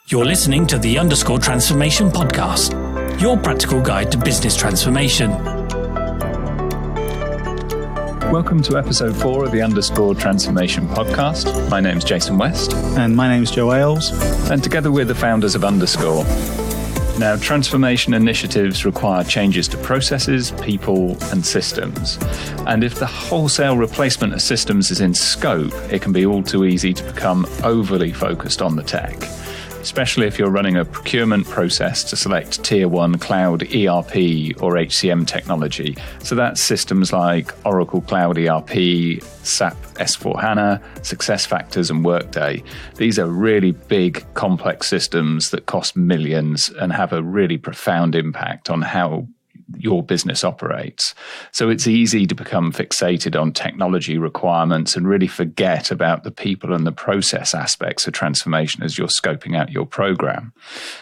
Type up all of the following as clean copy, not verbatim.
You're listening to the _Transformation podcast, your practical guide to business transformation. Welcome to episode 4 of the _Transformation podcast. My name's Jason West. And my name's Joe Ailes. And together we're the founders of _. Now, transformation initiatives require changes to processes, people, and systems. And if the wholesale replacement of systems is in scope, it can be all too easy to become overly focused on the tech, especially if you're running a procurement process to select Tier 1 cloud ERP or HCM technology. So that's systems like Oracle Cloud ERP, SAP S/4HANA, SuccessFactors and Workday. These are really big, complex systems that cost millions and have a really profound impact on how your business operates. So it's easy to become fixated on technology requirements and really forget about the people and the process aspects of transformation as you're scoping out your program.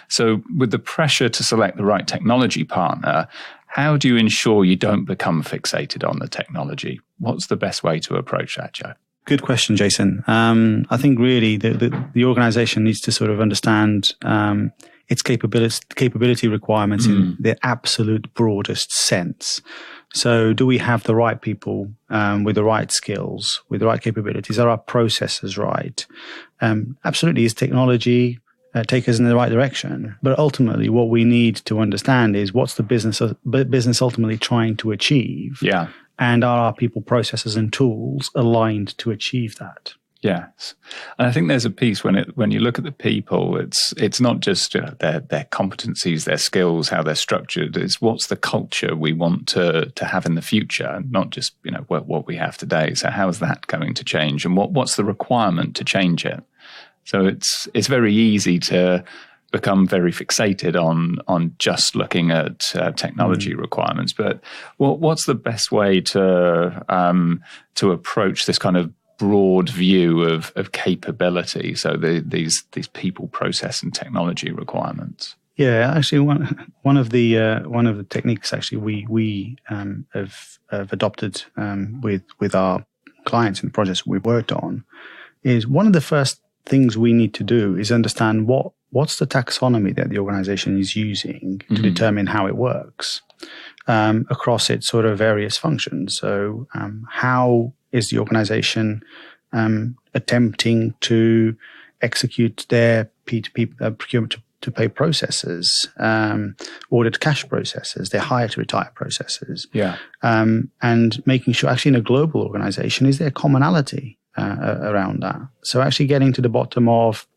So with the pressure to select the right technology partner, how do you ensure you don't become fixated on the technology? What's the best way to approach that, Joe? Good question, Jason. I think really the organization needs to sort of understand its capability requirements in the absolute broadest sense. So do we have the right people with the right skills, with the right capabilities? Are our processes right? Absolutely, is technology take us in the right direction? But ultimately, what we need to understand is what's the business ultimately trying to achieve? Yeah. And are our people, processes, and tools aligned to achieve that? Yes, and I think there's a piece when you look at the people, it's not just their competencies, their skills, how they're structured. It's what's the culture we want to have in the future, not just what we have today. So how is that going to change, and what's the requirement to change it? So it's very easy to become very fixated on just looking at technology requirements. But what's the best way to approach this kind of broad view of capability? So these people, process, and technology requirements. Yeah, actually, one of the techniques actually we have adopted with our clients in the projects we've worked on is one of the first things we need to do is understand what's the taxonomy that the organization is using to determine how it works across its sort of various functions. So how is the organization attempting to execute their P2P procurement to pay processes, order to cash processes, their hire to retire processes? Yeah. And making sure actually in a global organization, is there commonality around that? So actually getting to the bottom of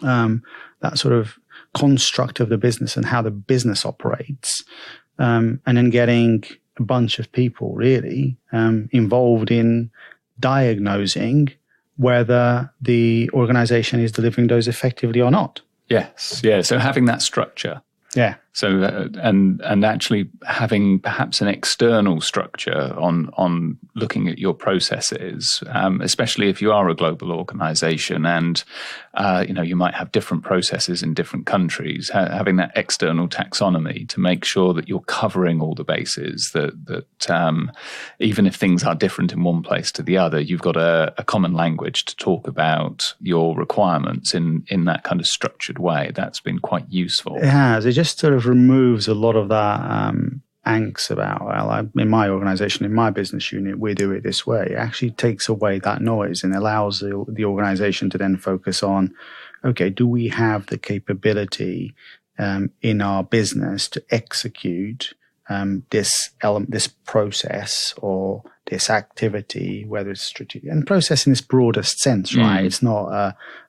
that sort of construct of the business and how the business operates, and then getting a bunch of people really involved in diagnosing whether the organization is delivering those effectively or not. Yes, yeah. So having that structure. Yeah. So and actually having perhaps an external structure on looking at your processes, especially if you are a global organization and you might have different processes in different countries. Having that external taxonomy to make sure that you're covering all the bases. That even if things are different in one place to the other, you've got a common language to talk about your requirements in that kind of structured way. That's been quite useful. It has. It just sort of removes a lot of that angst about, in my organization, in my business unit, we do it this way. It actually takes away that noise and allows the organization to then focus on, okay, do we have the capability in our business to execute this process or this activity, whether it's strategic and process in its broadest sense, right? It's not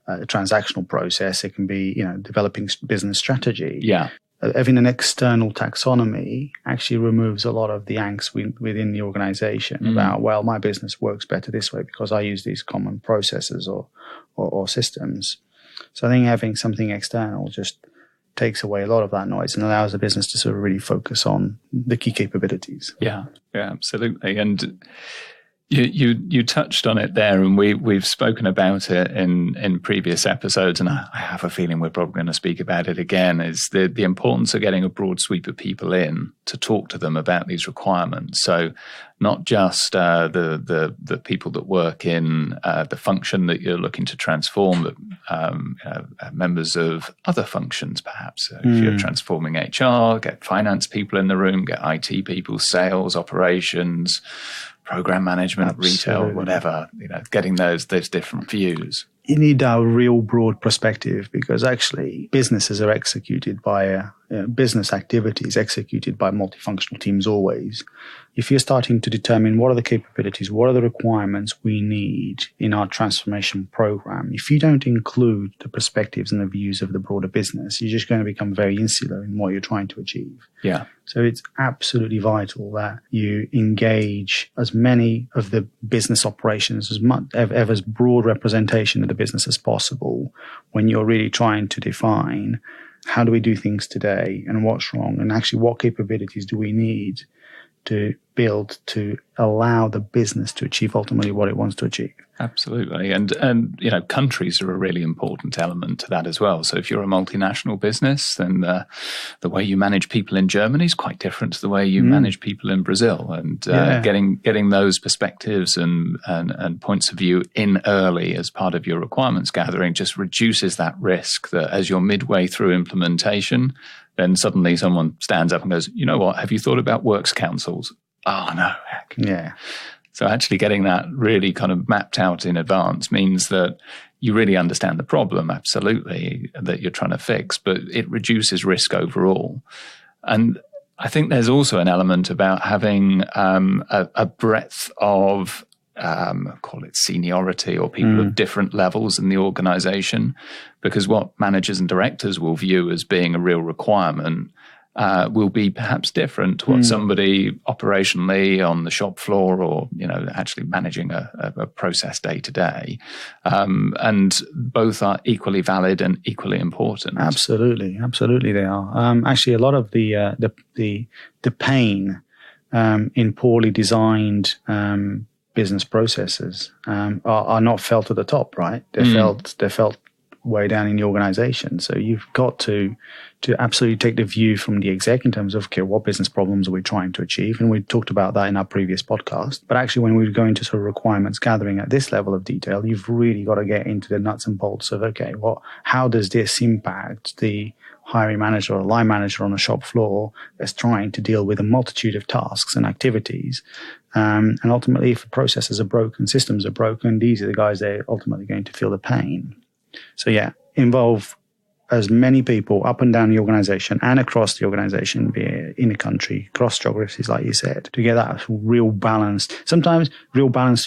a transactional process. It can be, developing business strategy. Yeah. Having an external taxonomy actually removes a lot of the angst within the organization about, well, my business works better this way because I use these common processes or systems. So I think having something external just takes away a lot of that noise and allows the business to sort of really focus on the key capabilities. Yeah, absolutely. And you touched on it there, and we've spoken about it in previous episodes, and I have a feeling we're probably going to speak about it again, is the importance of getting a broad sweep of people in to talk to them about these requirements. So not just the people that work in the function that you're looking to transform, but members of other functions, perhaps. So if you're transforming HR, get finance people in the room, get IT people, sales, operations, program management, Absolutely. retail, whatever. Getting those different views. You need a real broad perspective, because actually businesses are executed by business activities executed by multifunctional teams always. If you're starting to determine what are the capabilities, what are the requirements we need in our transformation program, if you don't include the perspectives and the views of the broader business, you're just going to become very insular in what you're trying to achieve. Yeah. So it's absolutely vital that you engage as many of the business operations, as broad representation of the business as possible when you're really trying to define how do we do things today and what's wrong, and actually what capabilities do we need to build to allow the business to achieve ultimately what it wants to achieve. Absolutely. And countries are a really important element to that as well. So if you're a multinational business, then the way you manage people in Germany is quite different to the way you manage people in Brazil. And getting those perspectives and points of view in early as part of your requirements gathering just reduces that risk that as you're midway through implementation, then suddenly someone stands up and goes, you know what, have you thought about works councils? Oh, no, heck. Yeah. So actually getting that really kind of mapped out in advance means that you really understand the problem, absolutely, that you're trying to fix, but it reduces risk overall. And I think there's also an element about having a breadth of, call it seniority, or people of different levels in the organization, because what managers and directors will view as being a real requirement will be perhaps different to what somebody operationally on the shop floor, or actually managing a process day to day, and both are equally valid and equally important. Absolutely they are. Actually, a lot of the pain in poorly designed business processes are not felt at the top, right? They're felt way down in the organization. So you've got to absolutely take the view from the exec in terms of, okay, what business problems are we trying to achieve? And we talked about that in our previous podcast. But actually, when we go into sort of requirements gathering at this level of detail, you've really got to get into the nuts and bolts of, okay, how does this impact the hiring manager or line manager on the shop floor that's trying to deal with a multitude of tasks and activities? And ultimately, if processes are broken, systems are broken, these are the guys that are ultimately going to feel the pain. So involve as many people up and down the organization and across the organization, be it in a country, across geographies, like you said, to get that real balanced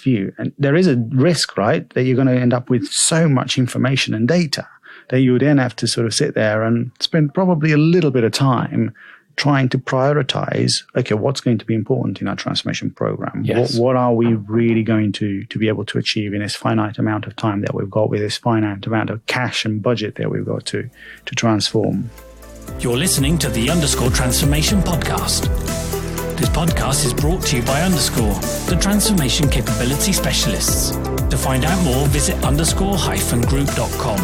view. And there is a risk, right, that you're going to end up with so much information and data that you would then have to sort of sit there and spend probably a little bit of time trying to prioritize, okay, what's going to be important in our transformation program? Yes. What are we really going to be able to achieve in this finite amount of time that we've got, with this finite amount of cash and budget that we've got to transform? You're listening to the Transformation Podcast. This podcast is brought to you by the transformation capability specialists. To find out more, visit _group.com.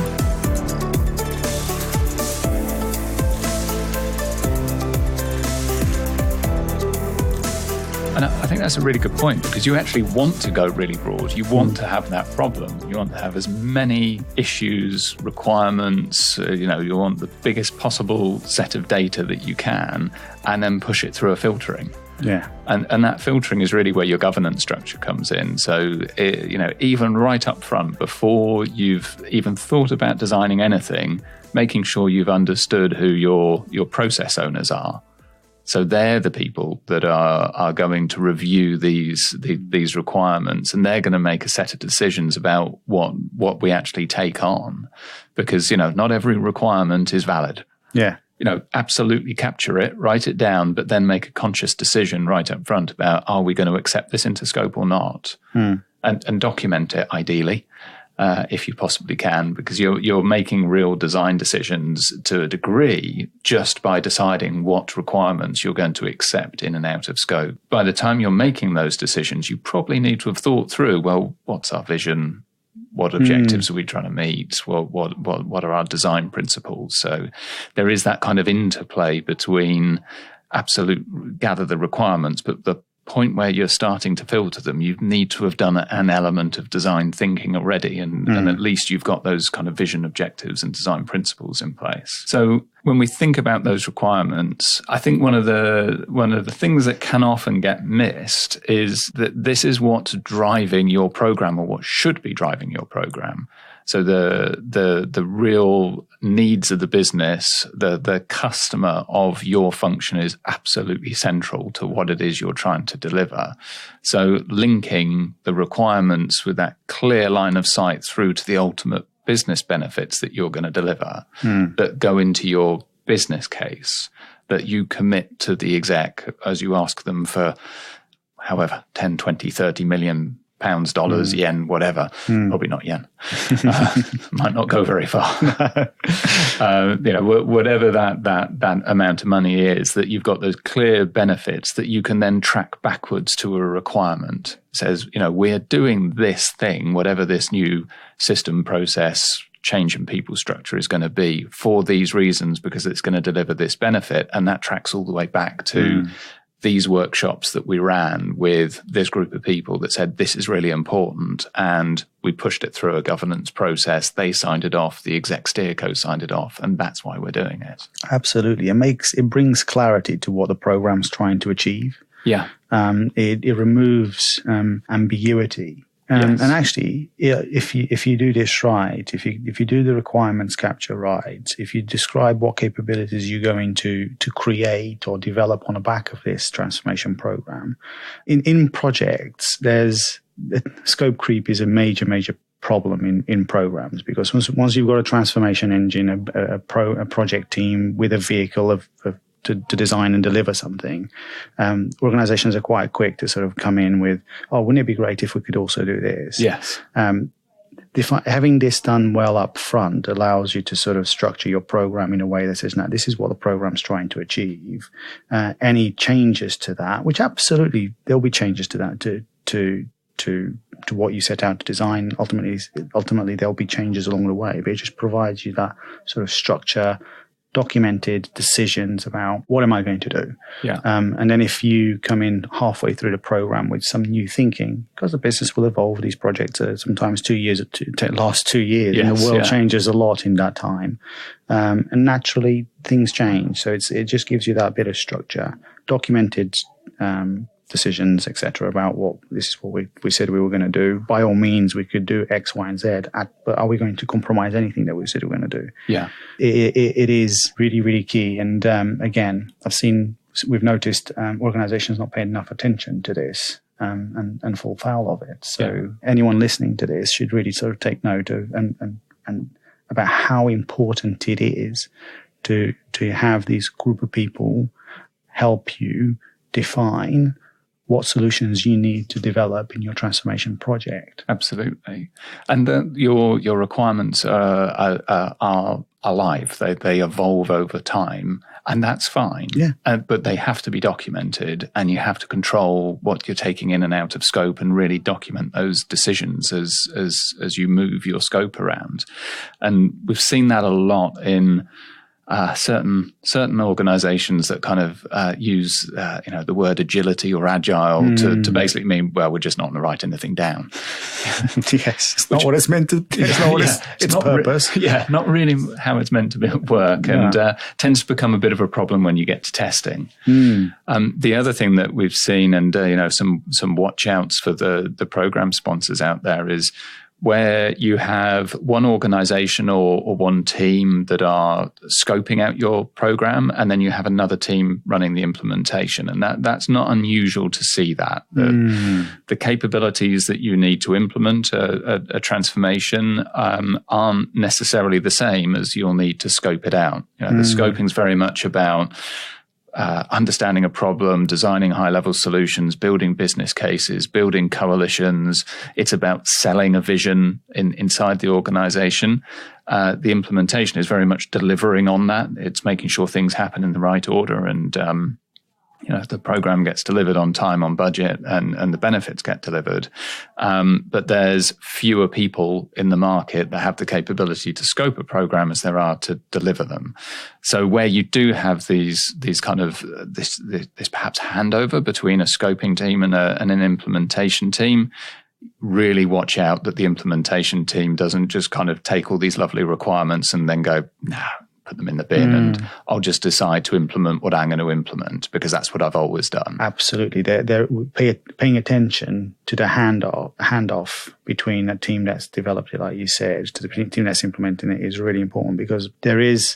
And I think that's a really good point, because you actually want to go really broad. You want to have that problem. You want to have as many issues, requirements, you want the biggest possible set of data that you can, and then push it through a filtering. Yeah. And that filtering is really where your governance structure comes in. So, even right up front, before you've even thought about designing anything, making sure you've understood who your process owners are. So they're the people that are going to review these requirements, and they're going to make a set of decisions about what we actually take on, because not every requirement is valid. Yeah. Absolutely capture it, write it down, but then make a conscious decision right up front about, are we going to accept this into scope or not, and document it ideally. If you possibly can, because you're making real design decisions to a degree just by deciding what requirements you're going to accept in and out of scope. By the time you're making those decisions, you probably need to have thought through, well, what's our vision? What objectives are we trying to meet? What are our design principles? So there is that kind of interplay between absolute gather the requirements, but the point where you're starting to filter them, you need to have done an element of design thinking already, and at least you've got those kind of vision objectives and design principles in place. So when we think about those requirements, I think one of the things that can often get missed is that this is what's driving your program, or what should be driving your program. So the real needs of the business, the customer of your function is absolutely central to what it is you're trying to deliver. So linking the requirements with that clear line of sight through to the ultimate business benefits that you're going to deliver, that go into your business case, that you commit to the exec as you ask them for however 10, 20, 30 million pounds, dollars, yen, whatever. Probably not yen. Might not go very far. Whatever that amount of money is, that you've got those clear benefits that you can then track backwards to a requirement. It says, we're doing this thing, whatever this new system, process, change in people structure is going to be, for these reasons, because it's going to deliver this benefit. And that tracks all the way back to these workshops that we ran with this group of people that said, this is really important. And we pushed it through a governance process. They signed it off. The exec steerco signed it off. And that's why we're doing it. Absolutely. It brings clarity to what the program's trying to achieve. Yeah. It removes ambiguity. Yes. And actually, if you do this right, if you do the requirements capture right, if you describe what capabilities you're going to create or develop on the back of this transformation program, in projects, there's scope creep is a major problem in programs, because once you've got a transformation engine, a project team with a vehicle to design and deliver something, organizations are quite quick to sort of come in with, wouldn't it be great if we could also do this? Yes. Having this done well up front allows you to sort of structure your program in a way that says, no, this is what the program's trying to achieve. Any changes to that, which absolutely there'll be changes to that to what you set out to design. Ultimately there'll be changes along the way, but it just provides you that sort of structure, documented decisions about what am I going to do. Yeah. And then if you come in halfway through the program with some new thinking, because the business will evolve, these projects are sometimes 2 years, last 2 years, yes, and the world changes a lot in that time. And naturally things change. So it just gives you that bit of structure, documented decisions, etc., about this is what we said we were going to do. By all means, we could do X, Y, and Z, but are we going to compromise anything that we said we were going to do? Yeah. It is really, really key. And again, we've noticed organizations not paying enough attention to this and fall foul of it. So anyone listening to this should really sort of take note of and about how important it is to have this group of people help you define what solutions you need to develop in your transformation project. Absolutely. And your requirements are alive. They evolve over time, and that's fine. Yeah. But they have to be documented, and you have to control what you're taking in and out of scope, and really document those decisions as you move your scope around. And we've seen that a lot in certain organizations that kind of use the word agility or agile to basically mean, well, we're just not going to write anything down. Yes, it's not what it's meant to. It's not what its purpose. Not really how it's meant to work, and tends to become a bit of a problem when you get to testing. The other thing that we've seen, and some watch outs for the program sponsors out there, is where you have one organization or one team that are scoping out your program, and then you have another team running the implementation. And that's not unusual to see that. The capabilities that you need to implement a transformation aren't necessarily the same as you'll need to scope it out. The scoping is very much about understanding a problem, designing high-level solutions, building business cases, building coalitions. It's about selling a vision inside the organization. The implementation is very much delivering on that. It's making sure things happen in the right order and the program gets delivered on time, on budget, and the benefits get delivered. But there's fewer people in the market that have the capability to scope a program as there are to deliver them. So where you do have these kind of this perhaps handover between a scoping team and an implementation team, really watch out that the implementation team doesn't just kind of take all these lovely requirements and then go, nah, put them in the bin and I'll just decide to implement what I'm going to implement because that's what I've always done. Absolutely. They're paying attention to the handoff between a team that's developed it, like you said, to the team that's implementing it is really important, because there is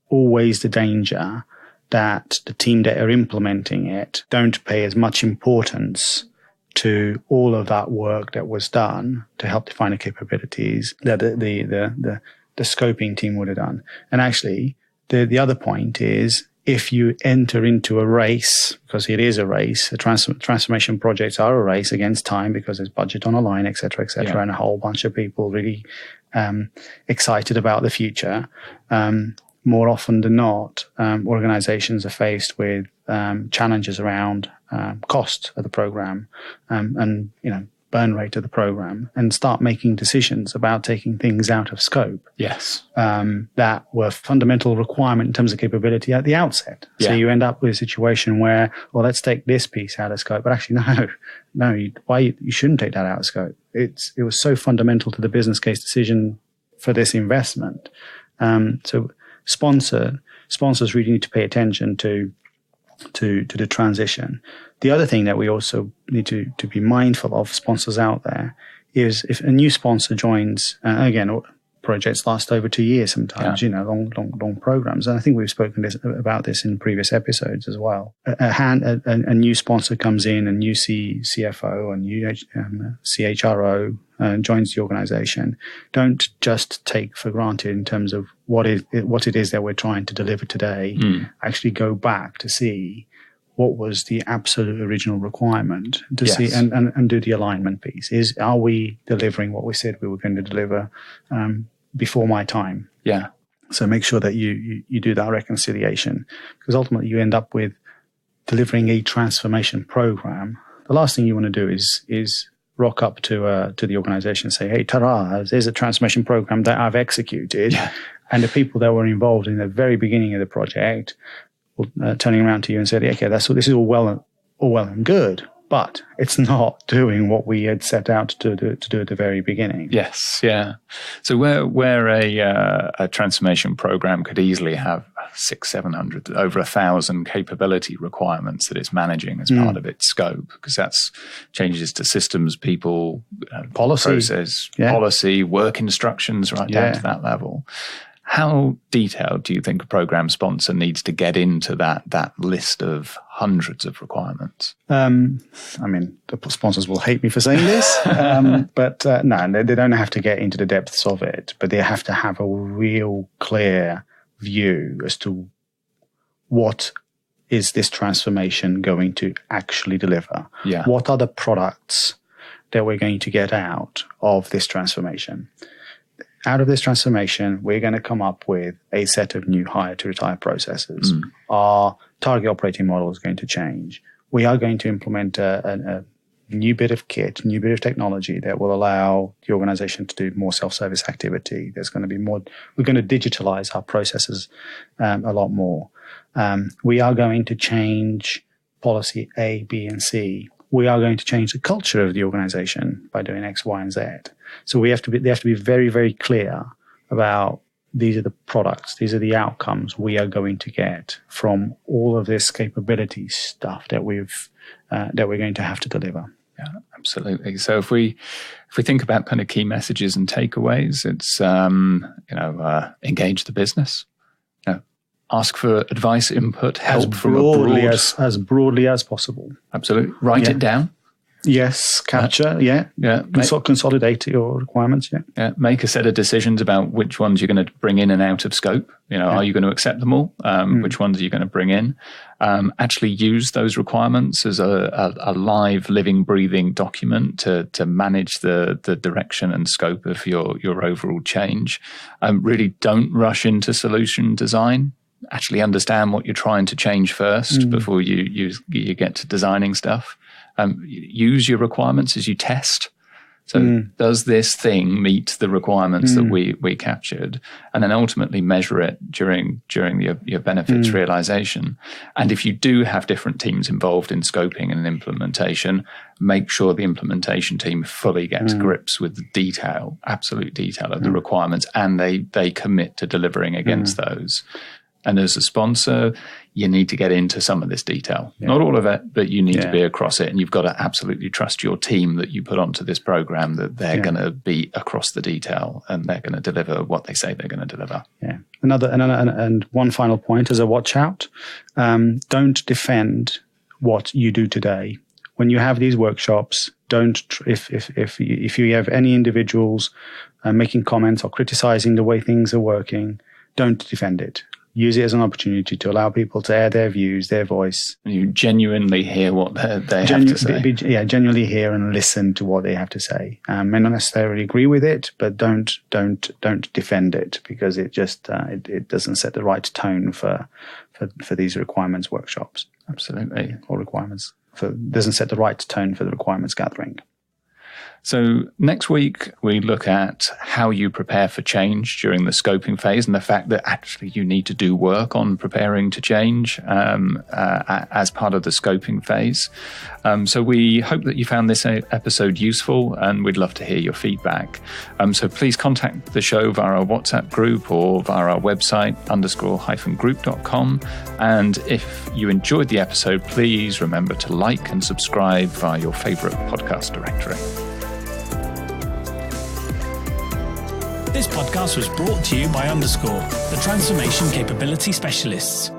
always the danger that the team that are implementing it don't pay as much importance to all of that work that was done to help define the capabilities that the scoping team would have done. And actually, the other point is, if you enter into a race, because it is a race, the transformation projects are a race against time because there's budget on a line, et cetera, and a whole bunch of people really excited about the future. More often than not, organizations are faced with challenges around cost of the program and burn rate of the program, and start making decisions about taking things out of scope. Yes. That were fundamental requirement in terms of capability at the outset. So you end up with a situation where, well, let's take this piece out of scope, but actually you shouldn't take that out of scope. It was so fundamental to the business case decision for this investment. So sponsors really need to pay attention to the transition. The other thing that we also need to be mindful of, sponsors out there, is if a new sponsor joins, again, projects last over 2 years sometimes, long programs. And I think we've spoken about this in previous episodes as well. A new sponsor comes in, a new CFO, a new CHRO joins the organization. Don't just take for granted in terms of what it is that we're trying to deliver today. Actually go back to see what was the absolute original requirement to see and do the alignment piece. Are we delivering what we said we were going to deliver before my time? Yeah. So make sure that you do that reconciliation, because ultimately you end up with delivering a transformation program. The last thing you want to do is rock up to the organization and say, hey, ta-da, there's a transformation program that I've executed. Yeah. And the people that were involved in the very beginning of the project turning around to you and said, okay, this is all well and good, but it's not doing what we had set out to do at the very beginning. Yes, yeah. So where a transformation program could easily have 600-700, over 1,000 capability requirements that it's managing as part of its scope, because that's changes to systems, people, policy, process, policy, work instructions, right down to that level. How detailed do you think a program sponsor needs to get into that list of hundreds of requirements? I mean, the sponsors will hate me for saying this, but no, they don't have to get into the depths of it, but they have to have a real clear view as to what is this transformation going to actually deliver? Yeah. What are the products that we're going to get out of this transformation? Out of this transformation, we're going to come up with a set of new hire to retire processes. Our target operating model is going to change. We are going to implement a new bit of kit, new bit of technology that will allow the organization to do more self-service activity. There's going to be more. We're going to digitalize our processes a lot more. We are going to change policy A, B, and C. We are going to change the culture of the organization by doing X, Y, and Z. So they have to be very, very clear about these are the products, these are the outcomes we are going to get from all of this capability stuff that we're going to have to deliver. Yeah, absolutely. So if we think about kind of key messages and takeaways, it's engage the business. Ask for advice, input, help as broadly as possible. Absolutely. Write it down. Yes, capture, consolidate your requirements, Make a set of decisions about which ones you're going to bring in and out of scope. Are you going to accept them all? Which ones are you going to bring in? Actually use those requirements as a live, living, breathing document to manage the direction and scope of your overall change. Really don't rush into solution design. actually understand what you're trying to change first before you get to designing stuff. Use your requirements as you test. So does this thing meet the requirements that we captured? And then ultimately measure it during your benefits realization. And if you do have different teams involved in scoping and implementation, make sure the implementation team fully get to grips with the detail, absolute detail of the requirements, and they commit to delivering against those. And as a sponsor, you need to get into some of this detail. Yeah. Not all of it, but you need to be across it. And you've got to absolutely trust your team that you put onto this program, that they're going to be across the detail and they're going to deliver what they say they're going to deliver. Yeah. And one final point as a watch out. Don't defend what you do today. When you have these workshops, if you have any individuals making comments or criticizing the way things are working, don't defend it. Use it as an opportunity to allow people to air their views, their voice. You genuinely hear what they have to say. Genuinely hear and listen to what they have to say. May not necessarily agree with it, but don't defend it, because it just it doesn't set the right tone for these requirements workshops. Absolutely, or requirements doesn't set the right tone for the requirements gathering. So next week, we look at how you prepare for change during the scoping phase, and the fact that actually you need to do work on preparing to change as part of the scoping phase. So we hope that you found this episode useful, and we'd love to hear your feedback. So please contact the show via our WhatsApp group or via our website, _group.com. And if you enjoyed the episode, please remember to like and subscribe via your favorite podcast directory. This podcast was brought to you by _, the transformation capability specialists.